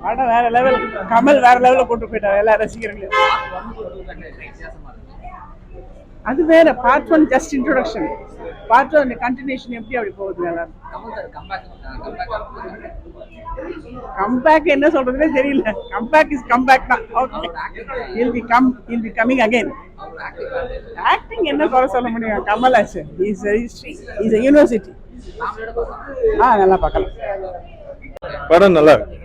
படம் வேற லெவல். கமல் வேற லெவல்ல கொண்டு போயிட்டாரு எல்லா ரசிகர்களையும். அது வேற. Part 1 just introduction. Part 2 continuation எப்படி அப்படி போகுது நல்லா. கம்பேக் என்ன சொல்றதுனே தெரியல. கம்பேக் இஸ் கம்பேக் தான். Okay, he'll be coming again. Acting என்ன குறை சொல்ல முடியும்? Kamal Haasan is a university. நல்லா பார்க்கலாம். படம் நல்லா இருக்கு.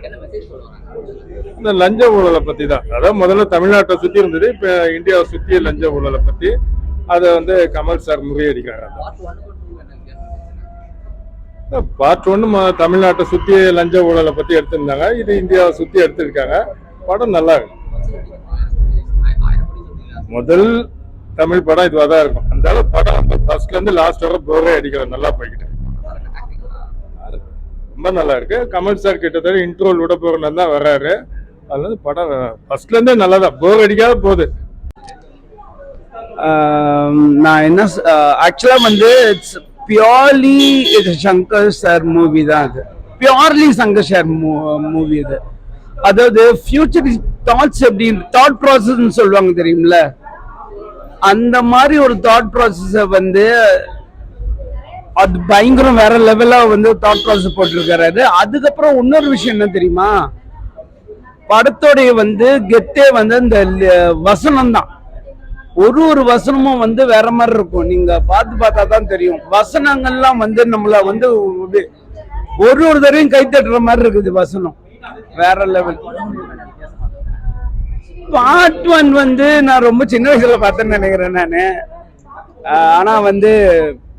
இந்த லஞ்ச ஊழலை பத்தி தான். அதாவது முதல்ல தமிழ்நாட்டை சுத்தி இருந்தது, இப்ப இந்தியாவை சுத்தி லஞ்ச ஊழலை பத்தி அதை கமல் சார் முறியடிக்கிறாங்க. பார்ட் 1 தமிழ்நாட்டை சுத்தி லஞ்ச ஊழலை பத்தி எடுத்திருந்தாங்க, இது இந்தியாவை சுத்தி எடுத்திருக்காங்க. படம் நல்லா இருக்கு. முதல் தமிழ் படம் இதுவாக தான் இருக்கும். அந்த படம் ஃபர்ஸ்ட்ல இருந்து லாஸ்ட் வரை போரே அடிக்கிறது. நல்லா போய்கிட்டு ரொம்ப நல்லா இருக்கு. கமல் சார் கிட்டத்தட்ட இன்ட்ரோல் விட போறோம் தான் வர்றாரு. அதனால படம் ஃபர்ஸ்ட்ல இருந்தே நல்லா தான், போர் அடிக்காத போகுது. நான் என்ன ஆக்சுவலா இட்ஸ் பியூர்லி இது சங்கர் சார் மூவி தான். அது பியூர்லி சங்கர் சார் மூவி. இது அதாவது ஃபியூச்சர் தாட்ஸ் எப்படி தாட் ப்ராசஸ் சொல்லுவாங்க தெரியுமில்ல, அந்த மாதிரி ஒரு தாட் ப்ராசஸ அது பயங்கரம் வேற லெவலா தாட் ப்ராசஸ் போட்டிருக்காரு. அதுக்கப்புறம் இன்னொரு விஷயம் என்ன தெரியுமா, படத்தோடைய கெட்டே அந்த வசனம் தான். ஒரு வசனமும் வேற மாதிரி இருக்கும். நீங்க பார்த்தா தான் தெரியும். வசனங்கள்லாம் நம்மள ஒரு தடவையும் கை தட்டுற மாதிரி இருக்குது. வசனம் வேற லெவல். பார்ட் 1 நான் ரொம்ப சின்ன வயசுல பார்த்தேன்னு நினைக்கிறேன் நானு. ஆனா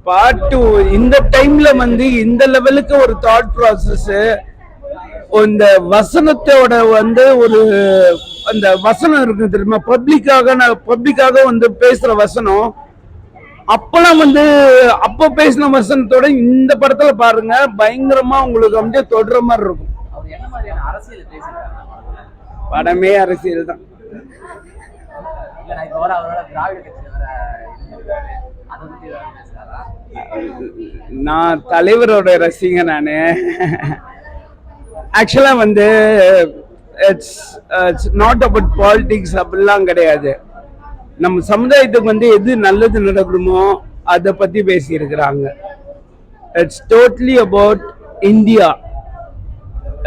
பார்ட் 2 இந்த டைம்ல இந்த லெவலுக்கு ஒரு தாட் ப்ராசஸ், இந்த வசனத்தோட ஒரு அந்த வசனம் இருக்கு தெரியுமா, பப்ளிக்காக பேசுற வசனம். அப்பெல்லாம் அப்ப பேசின வசனத்தோட இந்த படத்துல பாருங்க பயங்கரமா உங்களுக்கு தொடுற மாதிரி இருக்கும். படமே அரசியல் தான். நான் தலைவரோட ரசிகன் நானு. ஆக்சுவலா இட்ஸ் நாட் அபவுட் பாலிடிக்ஸ் அப்படிலாம் கிடையாது. நம்ம சமுதாயத்துக்கு எது நல்லது நடக்கணுமோ அதை பத்தி பேசி இருக்கிறாங்க. It's totally about India.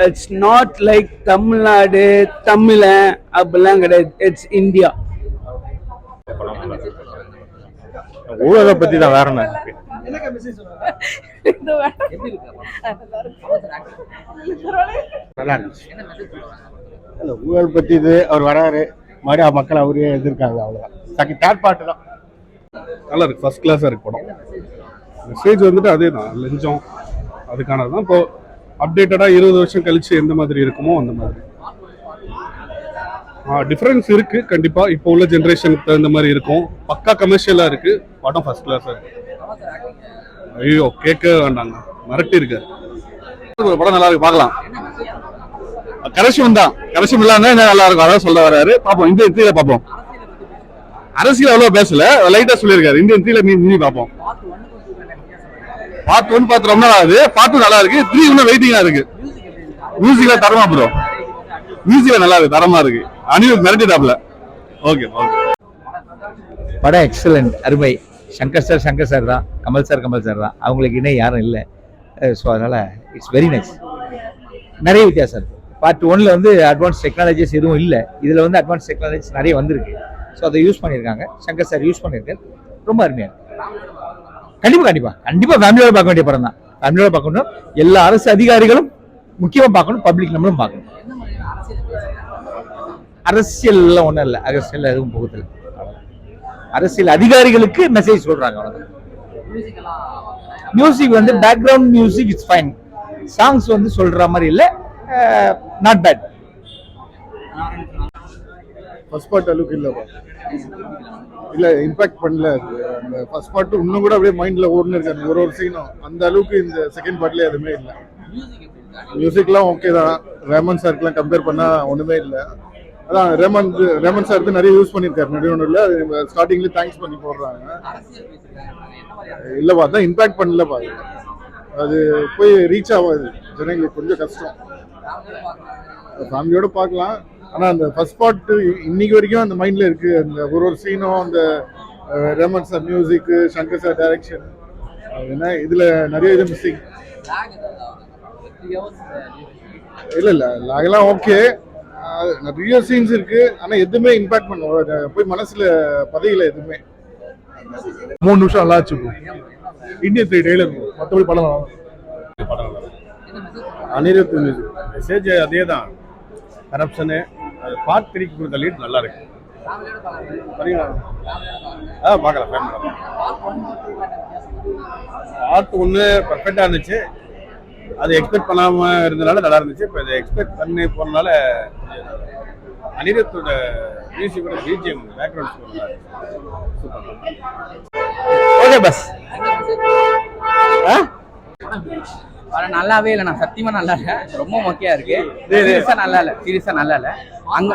It's not like Tamil Nadu தமிழன் அப்படிலாம் கிடையாது. It's India. ஊழலை பத்தி தான். வேற என்ன நல்லா இருந்துச்சு. ஊழல் பத்தி இது அவர் வராரு மாதிரி மக்கள் அவரே எதிர்க்காங்க. அவ்வளவுதான். தேர்ட் பார்ட் தான் நல்லா இருக்கு. ஃபர்ஸ்ட் கிளாஸா இருக்கு படம். மெசேஜ் அதே தான், லஞ்சம் அதுக்கானதான். இப்போ அப்டேட்டடா 20 வருஷம் கழிச்சு எந்த மாதிரி இருக்குமோ அந்த மாதிரி டிஃபரன்ஸ் இருக்கு கண்டிப்பா. இப்போ உள்ள ஜெனரேஷனுக்கு தகுந்த மாதிரி இருக்கும். பக்கா கமர்ஷியலா இருக்கு. படம் ஃபர்ஸ்ட் கிளாஸா இருக்கு. ஐயோ கேட்க வேண்டாங்க, மிரட்டி இருக்காரு. படம் நல்லா இருக்கு, பார்க்கலாம். கரெக்ஷன் தான், கரெக்ஷன் இல்லாம நல்லா இருக்கும். அதான் சொல்ல வர்றாரு. பாப்போம், இந்தியன் 3 பாப்போம். அரசியல் அவ்வளவு பேசல, லைட்டா சொல்லியிருக்காரு. இந்தியன் 3 பாப்போம். பார்ட் 1 பார்த்து ரொம்ப நல்லா இருக்கு. பார்ட் 2 நல்லா இருக்கு. 3 இன்னும் வெயிட்டிங்கா இருக்கு. மியூசிக்ல தரமா ப்ரோ, மியூசிக்ல நல்லா இருக்கு, தரமா இருக்கு. அனிருத் மிரட்டிட்டாப்ல. Okay okay. படம் எக்ஸலண்ட், அருமை. சங்கர் சார் தான், கமல் சார் தான். அவங்களுக்கு இணை யாரும் இல்லை. ஸோ அதனால இட்ஸ் வெரி நைஸ். நிறைய வித்தியாசம் இருக்கு. பார்ட் 1ல அட்வான்ஸ் டெக்னாலஜிஸ் எதுவும் இல்லை. இதில் அட்வான்ஸ் டெக்னாலஜிஸ் நிறைய வந்திருக்கு. ஸோ அதை யூஸ் பண்ணியிருக்காங்க. சங்கர் சார் யூஸ் பண்ணியிருக்காரு. ரொம்ப அருமையாக இருக்கு. கண்டிப்பாக ஃபேமிலியோட பார்க்க வேண்டிய படம் தான். ஃபேமிலியோட பார்க்கணும். எல்லா அரசு அதிகாரிகளும் முக்கியமாக பார்க்கணும். பப்ளிக் நம்மளும் பார்க்கணும். அரசியல் ஒன்றும் இல்லை, அரசியல் எதுவும் போகுதில்லை. அரசியல் அதிகாரிகளுக்கு மெசேஜ் சொல்றாங்க. Music background music it's fine. Songs சொல்ற மாதிரி இல்லை, நாட் பேட். ஃபர்ஸ்ட் பார்ட் அளவுக்கு இல்ல இம்பாக்ட் பண்ணல. அந்த ஃபர்ஸ்ட் பார்ட் இன்னும் கூட அப்படியே மைண்ட்ல ஓடுன்னு இருக்காங்க ஒரு சீனும். அந்த அளவுக்கு இந்த செகண்ட் பார்ட்ல எதுவுமே இல்லை. மியூசிக்லாம் ஓகே தான். ரேமன் சார்க்கெல்லாம் கம்பேர் பண்ணா ஒண்ணுமே இல்லை. அதான் ரேமன் சார் நிறைய யூஸ் பண்ணிருக்காரு. நடுவில் ஸ்டார்டிங்ல தேங்க்ஸ் பண்ணி போடுறாங்க. இல்லப்பா, அதான் இம்பாக்ட் பண்ணல பாருங்க. அது போய் ரீச் ஆகாது ஜனங்களுக்கு, கொஞ்சம் கஷ்டம். ஃபேமிலியோட பார்க்கலாம். ஆனா அந்த ஃபர்ஸ்ட் பார்ட் இன்னைக்கு வரைக்கும் அந்த மைண்ட்ல இருக்கு. அந்த ஒரு சீனும் அந்த ramen sir music, Shankar sir direction, ஏன்னா இதுல நிறைய இது மிஸ்ஸிங். இல்ல லாகெல்லாம் ஓகே, நிறைய சீன்ஸ் இருக்கு. ஆனா எதுவுமே இம்பாக்ட் பண்ண போய் மனசுல பதியல எதுவுமே. 3 நிமிஷம் நல்லா ஆச்சு. இந்தியன் 3 டெய்லர் மற்றபடி படம் அனிருத் மியூசிக் மெசேஜ் அதே தான், கரப்ஷனு. பார்ட் 3க்கு கொடுத்த லீட் நல்லா இருக்கு. பார்க்கலாம். பார்ட் 1 பர்ஃபெக்டாக இருந்துச்சு. அது எக்ஸ்பெக்ட் பண்ணாமல் இருந்தனால நல்லா இருந்துச்சு. இப்போ இதை எக்ஸ்பெக்ட் பண்ணி போனனால அனிருத்தோட மியூசிக்கோட BGM background score super. Okay பஸ் படம் நல்லாவே இல்லை. நான் சத்தியமா நல்லா இல்லை, ரொம்ப மொக்கையா இருக்கு. சீரியஸா நல்லா இல்லை. அங்க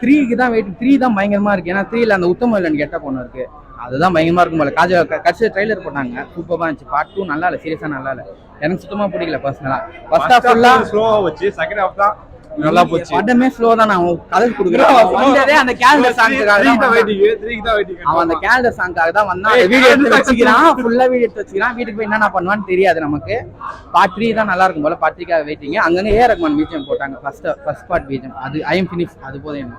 3க்கு தான் வெயிட். 3 தான் பயங்கரமா இருக்கு. ஏன்னா 3ல அந்த உத்தம இல்லைன்னு கெட்ட பொண்ணு இருக்கு, அதுதான் பயங்கரமா இருக்கும் போல. கடைசி ட்ரைலர் போட்டாங்க, சூப்பரா இருந்துச்சு. பார்ட் 2 நல்லா இல்லை, சீரியஸா நல்லா இல்லை. எனக்கு சுத்தமா பிடிக்கல பர்சனலா. ஃபர்ஸ்ட் ஹாஃப் ஃபுல்லா ஸ்லோவா வச்சு செகண்ட் ஹாஃப் தான் நல்லா போச்சு. படமே ஸ்லோ தான். நான் கதை கொடுக்குறேன். வந்ததே அந்த கேலண்டர் சாங்காக தான். அவன் அந்த கேலண்டர் சாங்காக தான் வந்தான். வீடியோ எடுத்து வச்சுக்கிறான், ஃபுல்லா வீடியோ எடுத்து வச்சுக்கிறான். வீட்டுக்கு போய் என்னென்ன பண்ணுவான்னு தெரியாது நமக்கு. பார்ட் 3 தான் நல்லா இருக்கும் போல. பார்ட் 3க்காக வெயிட்டிங். அங்கங்க ஏ ரஹ்மான் பிஜிஎம் போட்டாங்க. ஃபர்ஸ்ட் பார்ட் பிஜிஎம், அது ஐ எம் ஃபினிஷ், அது போதும்.